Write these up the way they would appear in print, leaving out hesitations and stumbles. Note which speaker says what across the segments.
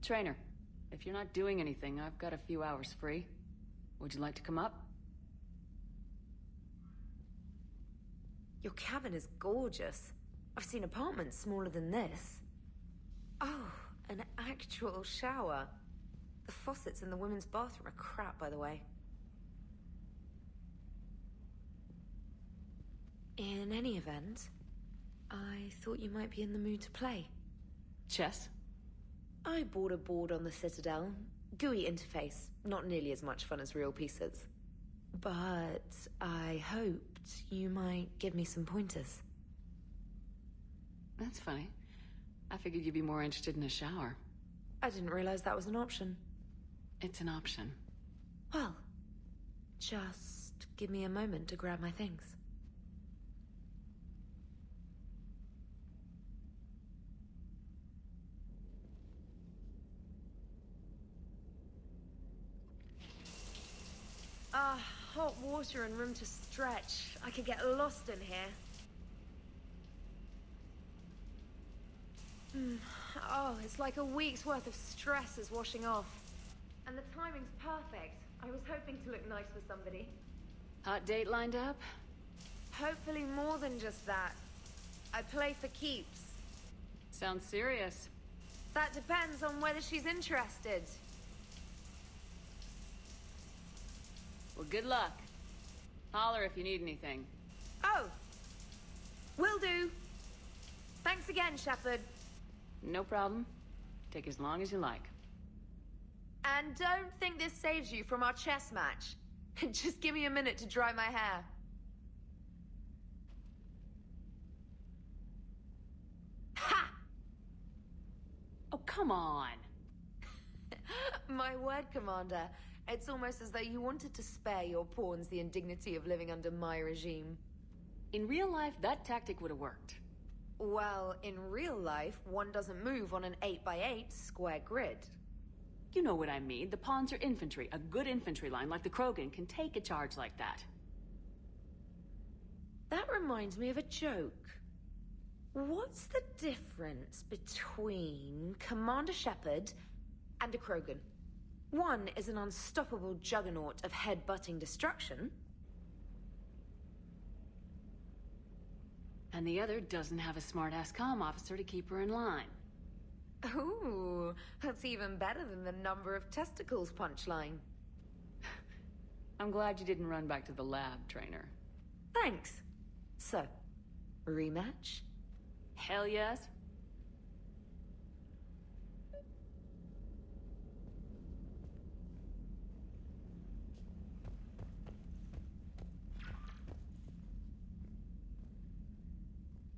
Speaker 1: Trainer, if you're not doing anything, I've got a few hours free. Would you like to come up?
Speaker 2: Your cabin is gorgeous. I've seen apartments smaller than this. Oh, an actual shower. The faucets in the women's bathroom are crap, by the way. In any event, I thought you might be in the mood to play.
Speaker 1: Chess?
Speaker 2: I bought a board on the Citadel. GUI interface, not nearly as much fun as real pieces. But I hoped you might give me some pointers.
Speaker 1: That's funny. I figured you'd be more interested in a shower.
Speaker 2: I didn't realize that was an option.
Speaker 1: It's an option.
Speaker 2: Well, just give me a moment to grab my things. Hot water and room to stretch. I could get lost in here. Oh, it's like a week's worth of stress is washing off. And the timing's perfect. I was hoping to look nice for somebody.
Speaker 1: Hot date lined up?
Speaker 2: Hopefully more than just that. I play for keeps.
Speaker 1: Sounds serious.
Speaker 2: That depends on whether she's interested.
Speaker 1: Well, good luck. Holler if you need anything.
Speaker 2: Oh! Will do. Thanks again, Shepard.
Speaker 1: No problem. Take as long as you like.
Speaker 2: And don't think this saves you from our chess match. Just give me a minute to dry my hair. Ha!
Speaker 1: Oh, come on.
Speaker 2: My word, Commander. It's almost as though you wanted to spare your pawns the indignity of living under my regime.
Speaker 1: In real life, that tactic would have worked.
Speaker 2: Well, in real life, one doesn't move on an 8x8 square grid.
Speaker 1: You know what I mean. The pawns are infantry. A good infantry line like the Krogan can take a charge like that.
Speaker 2: That reminds me of a joke. What's the difference between Commander Shepard and a Krogan? One is an unstoppable juggernaut of head-butting destruction.
Speaker 1: And the other doesn't have a smart-ass comm officer to keep her in line.
Speaker 2: Ooh, that's even better than the number of testicles punchline.
Speaker 1: I'm glad you didn't run back to the lab, Trainer.
Speaker 2: Thanks. So, rematch?
Speaker 1: Hell yes.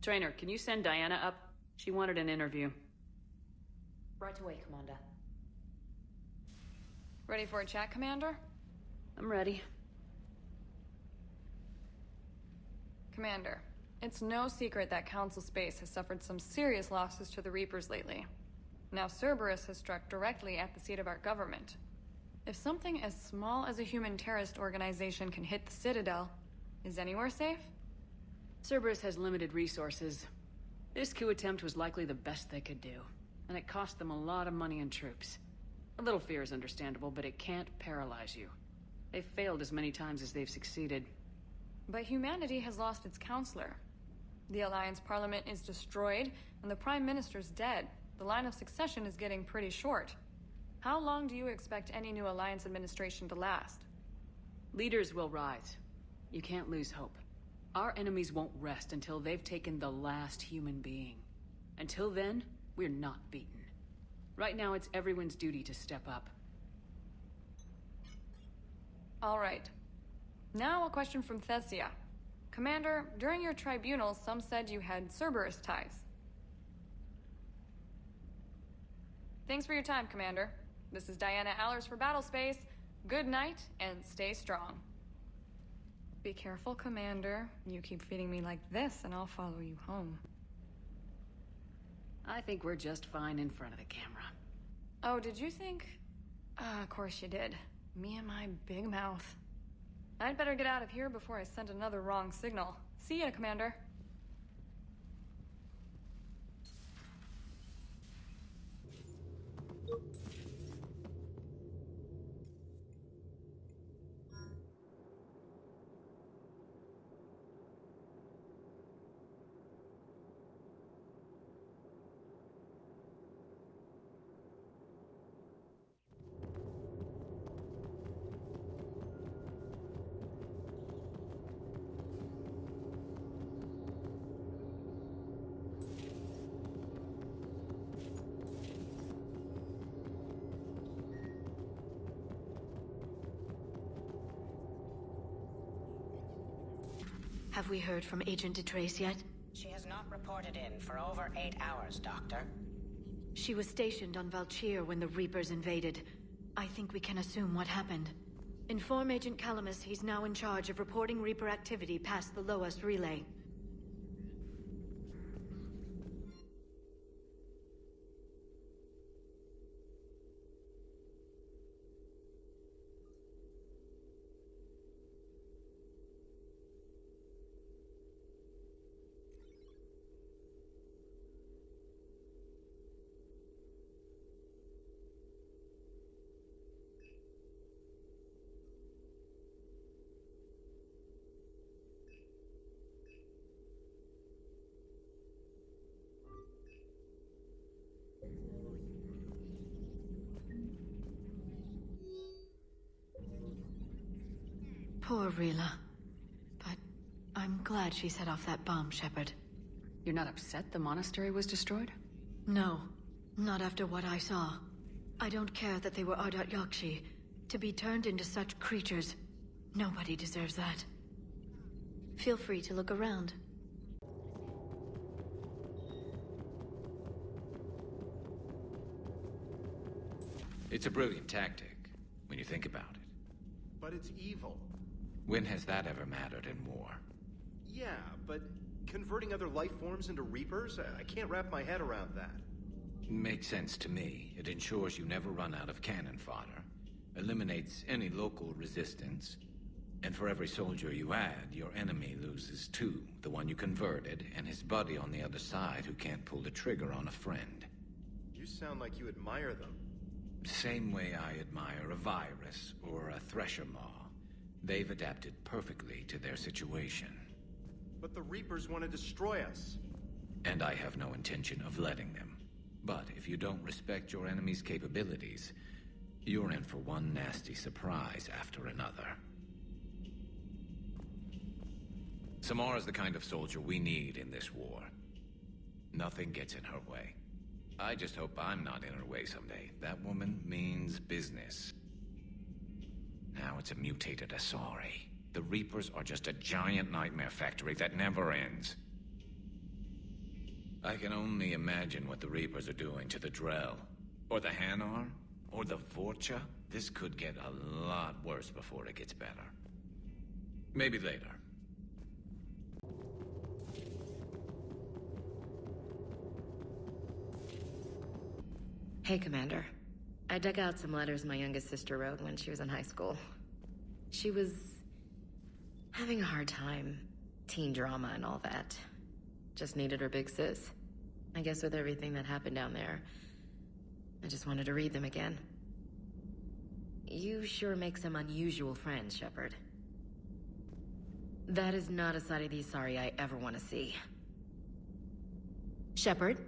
Speaker 1: Trainer, can you send Diana up? She wanted an interview.
Speaker 2: Right away, Commander.
Speaker 3: Ready for a chat, Commander?
Speaker 1: I'm ready.
Speaker 3: Commander, it's no secret that Council Space has suffered some serious losses to the Reapers lately. Now Cerberus has struck directly at the seat of our government. If something as small as a human terrorist organization can hit the Citadel, is anywhere safe?
Speaker 1: Cerberus has limited resources. This coup attempt was likely the best they could do, and it cost them a lot of money and troops. A little fear is understandable, but it can't paralyze you. They've failed as many times as they've succeeded.
Speaker 3: But humanity has lost its counselor. The Alliance Parliament is destroyed, and the Prime Minister's dead. The line of succession is getting pretty short. How long do you expect any new Alliance administration to last?
Speaker 1: Leaders will rise. You can't lose hope. Our enemies won't rest until they've taken the last human being. Until then, we're not beaten. Right now, it's everyone's duty to step up.
Speaker 3: All right. Now a question from Thessia. Commander, during your tribunal, some said you had Cerberus ties. Thanks for your time, Commander. This is Diana Allers for Battlespace. Good night, and stay strong. Be careful, Commander. You keep feeding me like this, and I'll follow you home.
Speaker 1: I think we're just fine in front of the camera.
Speaker 3: Oh, did you think? Of course you did. Me and my big mouth. I'd better get out of here before I send another wrong signal. See ya, Commander.
Speaker 4: Have we heard from Agent DeTrace yet?
Speaker 5: She has not reported in for over 8 hours, Doctor.
Speaker 4: She was stationed on Valchir when the Reapers invaded. I think we can assume what happened. Inform Agent Calamus he's now in charge of reporting Reaper activity past the Loas relay. Poor Rila. But I'm glad she set off that bomb, Shepard.
Speaker 1: You're not upset the monastery was destroyed?
Speaker 4: No, not after what I saw. I don't care that they were Ardat Yakshi. To be turned into such creatures, nobody deserves that. Feel free to look around.
Speaker 6: It's a brilliant tactic, when you think about it.
Speaker 7: But it's evil.
Speaker 6: When has that ever mattered in war?
Speaker 7: Yeah, but converting other life forms into Reapers? I can't wrap my head around that.
Speaker 6: Makes sense to me. It ensures you never run out of cannon fodder, eliminates any local resistance, and for every soldier you add, your enemy loses two, the one you converted, and his buddy on the other side who can't pull the trigger on a friend.
Speaker 7: You sound like you admire them.
Speaker 6: Same way I admire a virus or a thresher maw. They've adapted perfectly to their situation.
Speaker 7: But the Reapers want to destroy us.
Speaker 6: And I have no intention of letting them. But if you don't respect your enemy's capabilities, you're in for one nasty surprise after another. Samara's the kind of soldier we need in this war. Nothing gets in her way. I just hope I'm not in her way someday. That woman means business. Now it's a mutated Asari. The Reapers are just a giant nightmare factory that never ends. I can only imagine what the Reapers are doing to the Drell, or the Hanar, or the Vorcha. This could get a lot worse before it gets better. Maybe later.
Speaker 8: Hey, Commander. I dug out some letters my youngest sister wrote when she was in high school. She was having a hard time. Teen drama and all that. Just needed her big sis. I guess with everything that happened down there, I just wanted to read them again. You sure make some unusual friends, Shepard. That is not a side of the Asari I ever want to see. Shepard?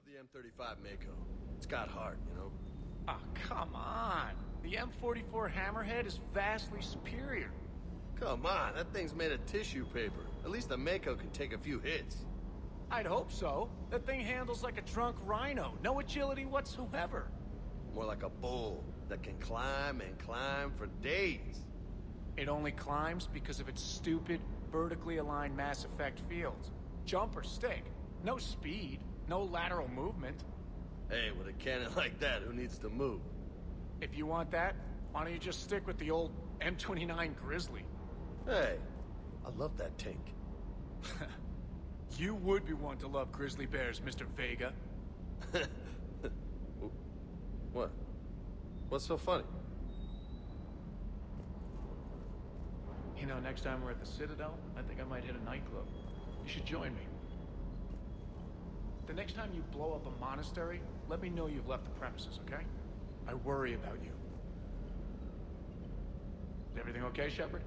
Speaker 9: The M35 Mako. It's got heart, you know?
Speaker 10: Oh, come on. The M44 Hammerhead is vastly superior.
Speaker 9: Come on, that thing's made of tissue paper. At least the Mako can take a few hits.
Speaker 10: I'd hope so. That thing handles like a drunk rhino. No agility whatsoever.
Speaker 9: More like a bull that can climb and climb for days.
Speaker 10: It only climbs because of its stupid, vertically aligned Mass Effect fields. Jump or stick. No speed. No lateral movement.
Speaker 9: Hey, with a cannon like that, who needs to move?
Speaker 10: If you want that, why don't you just stick with the old M29 Grizzly?
Speaker 9: Hey, I love that tank.
Speaker 10: You would be one to love grizzly bears, Mr. Vega.
Speaker 9: What? What's so funny?
Speaker 10: You know, next time we're at the Citadel, I think I might hit a nightclub. You should join me. The next time you blow up a monastery, let me know you've left the premises, okay? I worry about you. Is everything okay, Shepard?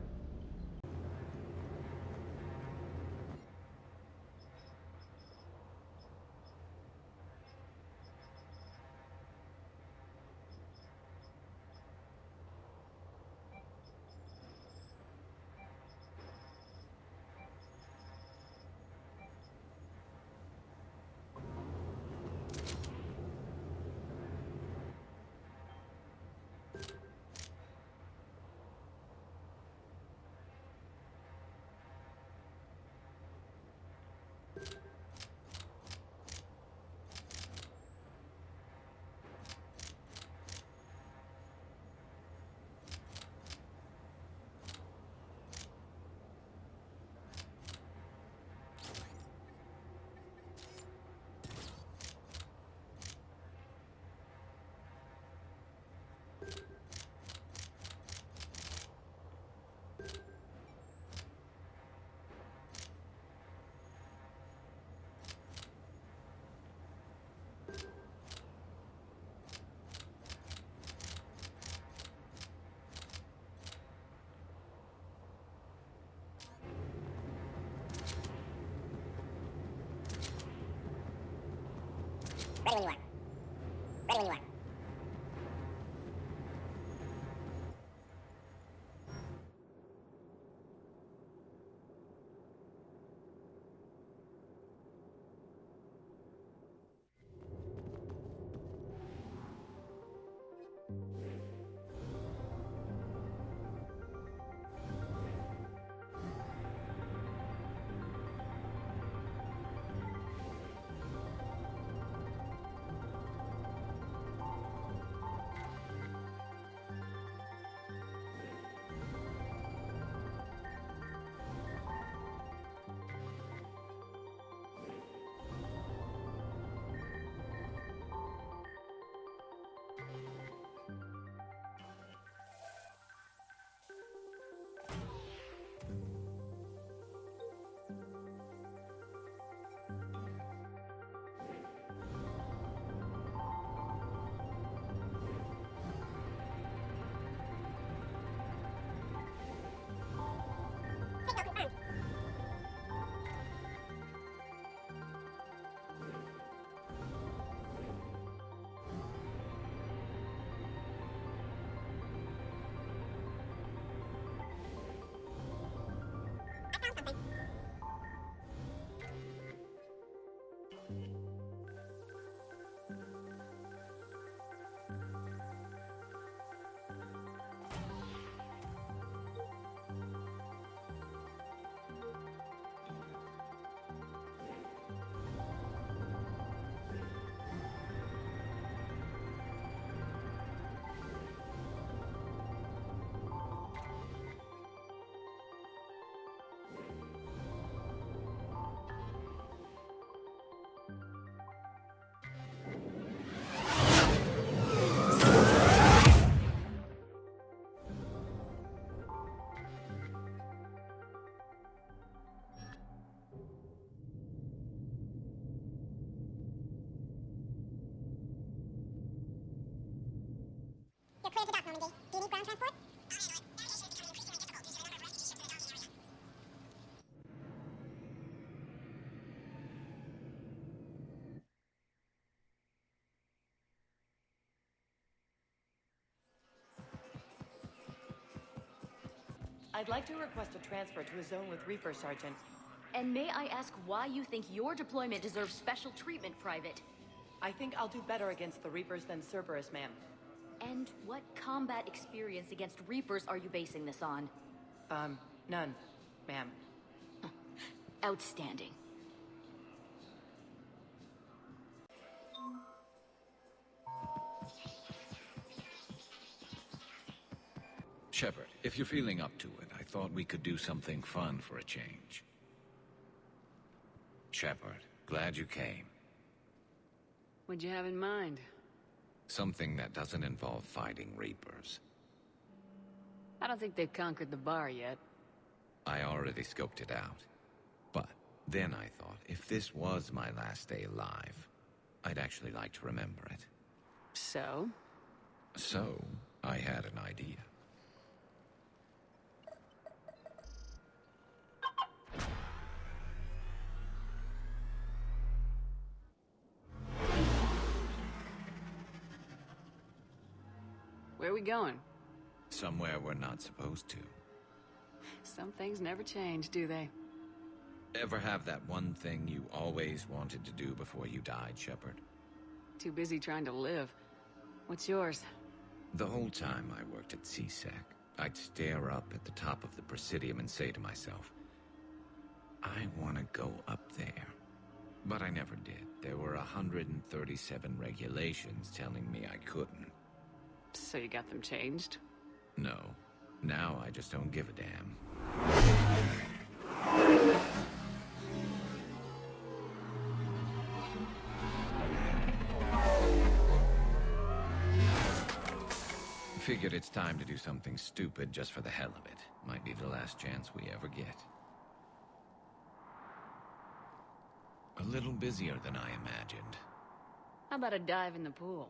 Speaker 11: Ready when you are. Ready when you are. You're cleared to dock, Normandy. Do you need ground transport?
Speaker 12: I'd like to request a transfer to a zone with Reaper, Sergeant.
Speaker 13: And may I ask why you think your deployment deserves special treatment, Private?
Speaker 12: I think I'll do better against the Reapers than Cerberus, ma'am.
Speaker 13: And what combat experience against Reapers are you basing this on?
Speaker 12: None, ma'am.
Speaker 13: Outstanding.
Speaker 6: Shepard, if you're feeling up to it, I thought we could do something fun for a change. Shepard, glad you came.
Speaker 1: What'd you have in mind?
Speaker 6: Something that doesn't involve fighting Reapers.
Speaker 1: I don't think they've conquered the bar yet.
Speaker 6: I already scoped it out. But then I thought, if this was my last day alive, I'd actually like to remember it.
Speaker 1: So?
Speaker 6: So, I had an idea.
Speaker 1: Where are we going?
Speaker 6: Somewhere we're not supposed to.
Speaker 1: Some things never change, do they?
Speaker 6: Ever have that one thing you always wanted to do before you died, Shepard?
Speaker 1: Too busy trying to live. What's yours?
Speaker 6: The whole time I worked at CSEC, I'd stare up at the top of the Presidium and say to myself, I want to go up there But I never did. There were 137 regulations telling me I couldn't.
Speaker 1: So you got them changed?
Speaker 6: No. Now I just don't give a damn. Figured it's time to do something stupid just for the hell of it. Might be the last chance we ever get. A little busier than I imagined.
Speaker 1: How about a dive in the pool?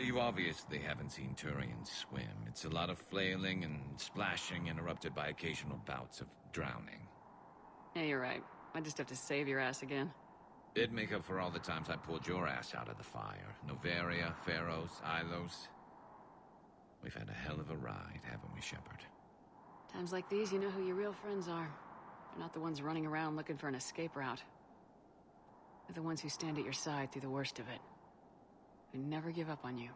Speaker 6: You obviously haven't seen Turians swim. It's a lot of flailing and splashing, interrupted by occasional bouts of drowning.
Speaker 1: Yeah, you're right. I just have to save your ass again.
Speaker 6: It'd make up for all the times I pulled your ass out of the fire. Noveria, Pharos, Ilos. We've had a hell of a ride, haven't we, Shepard?
Speaker 1: Times like these, you know who your real friends are. They're not the ones running around looking for an escape route. They're the ones who stand at your side through the worst of it. Who never give up on you.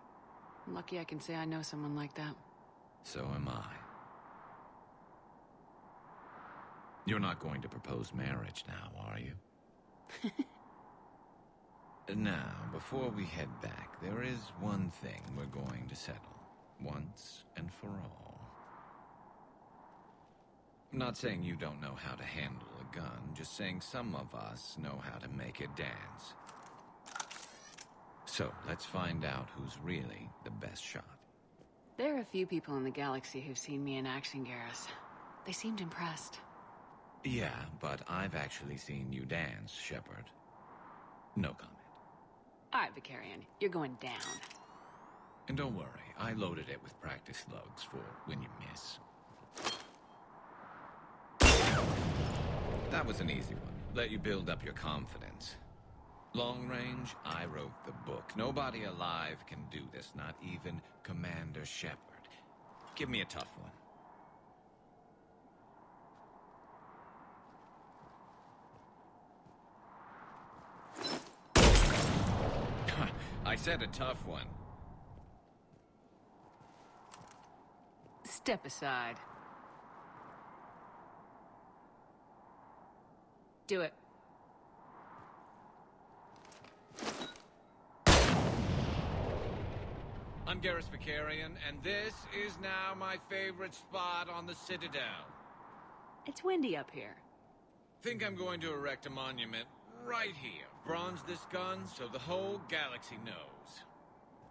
Speaker 1: I'm lucky I can say I know someone like that.
Speaker 6: So am I. You're not going to propose marriage now, are you? Now, before we head back, there is one thing we're going to settle. Once and for all. I'm not saying you don't know how to handle a gun, just saying some of us know how to make it dance. So, let's find out who's really the best shot.
Speaker 1: There are a few people in the galaxy who've seen me in action, Garrus. They seemed impressed.
Speaker 6: Yeah, but I've actually seen you dance, Shepard. No comment.
Speaker 1: All right, Vicarian, you're going down.
Speaker 6: And don't worry, I loaded it with practice slugs for when you miss. That was an easy one. Let you build up your confidence. Long range, I wrote the book. Nobody alive can do this, not even Commander Shepard. Give me a tough one. I said a tough one.
Speaker 1: Step aside. Do it.
Speaker 6: I'm Garrus Vicarian, and this is now my favorite spot on the Citadel.
Speaker 1: It's windy up here.
Speaker 6: Think I'm going to erect a monument right here. Bronze this gun so the whole galaxy knows.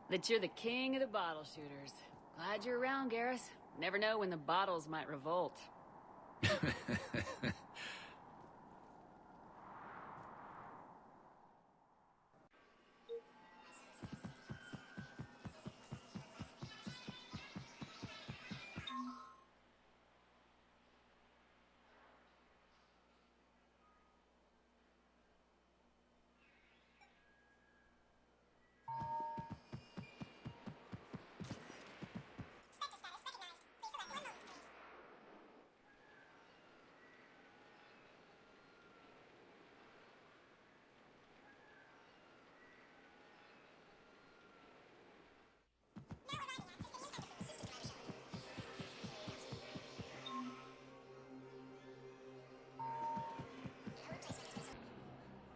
Speaker 1: That you're the king of the bottle shooters. Glad you're around, Garrus. Never know when the bottles might revolt.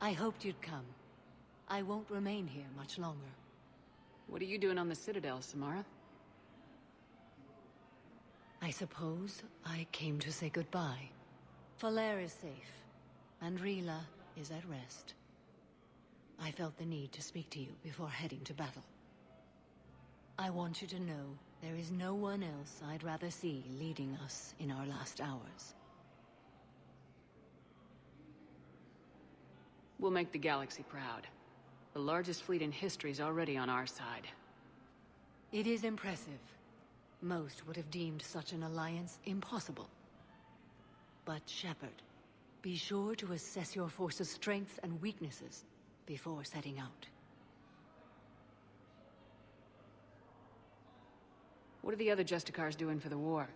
Speaker 14: I hoped you'd come. I won't remain here much longer.
Speaker 1: What are you doing on the Citadel, Samara?
Speaker 14: I suppose I came to say goodbye. Falere is safe, and Rila is at rest. I felt the need to speak to you before heading to battle. I want you to know there is no one else I'd rather see leading us in our last hours.
Speaker 1: We'll make the galaxy proud. The largest fleet in history is already on our side.
Speaker 14: It is impressive. Most would have deemed such an alliance impossible. But Shepard, be sure to assess your force's strengths and weaknesses before setting out.
Speaker 1: What are the other Justicars doing for the war?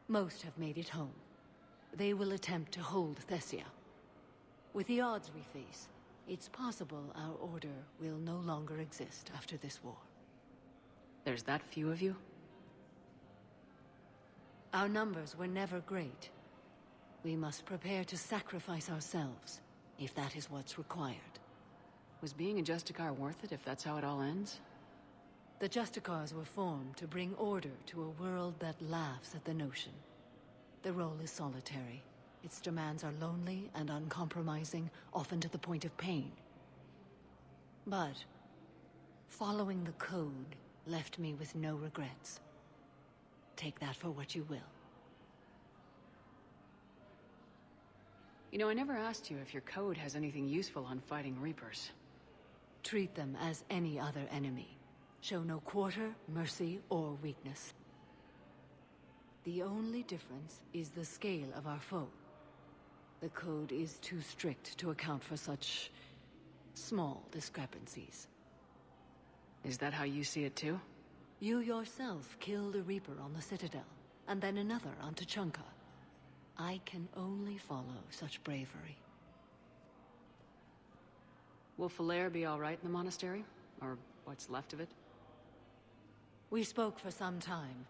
Speaker 14: Most have made it home. They will attempt to hold Thessia. With the odds we face, it's possible our order will no longer exist after this war.
Speaker 1: There's that few of you?
Speaker 14: Our numbers were never great. We must prepare to sacrifice ourselves, if that is what's required.
Speaker 1: Was being a Justicar worth it if that's how it all ends?
Speaker 14: The Justicars were formed to bring order to a world that laughs at the notion. The role is solitary. Its demands are lonely and uncompromising, often to the point of pain. But following the code left me with no regrets. Take that for what you will.
Speaker 1: You know, I never asked you if your code has anything useful on fighting Reapers.
Speaker 14: Treat them as any other enemy. Show no quarter, mercy, or weakness. The only difference is the scale of our foe. The code is too strict to account for such small discrepancies.
Speaker 1: Is that how you see it too?
Speaker 14: You yourself killed a Reaper on the Citadel, and then another on Tuchanka. I can only follow such bravery.
Speaker 1: Will Falere be all right in the monastery? Or what's left of it?
Speaker 14: We spoke for some time.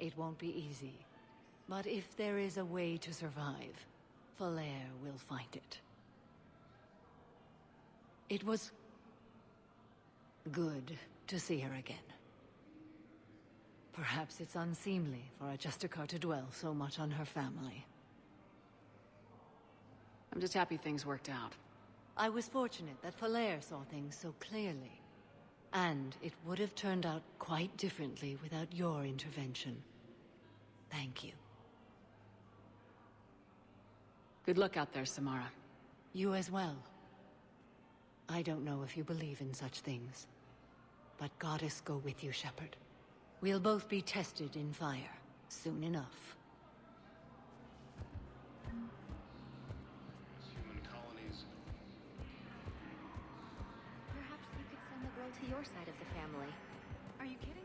Speaker 14: It won't be easy. But if there is a way to survive, Falere will find it. It was good to see her again. Perhaps it's unseemly for a Justicar to dwell so much on her family.
Speaker 1: I'm just happy things worked out.
Speaker 14: I was fortunate that Falere saw things so clearly. And it would have turned out quite differently without your intervention. Thank you.
Speaker 1: Good luck out there, Samara.
Speaker 14: You as well. I don't know if you believe in such things, but Goddess go with you, Shepard. We'll both be tested in fire, soon enough.
Speaker 9: Human colonies.
Speaker 13: Perhaps you could send the girl to your side of the family.
Speaker 3: Are you kidding?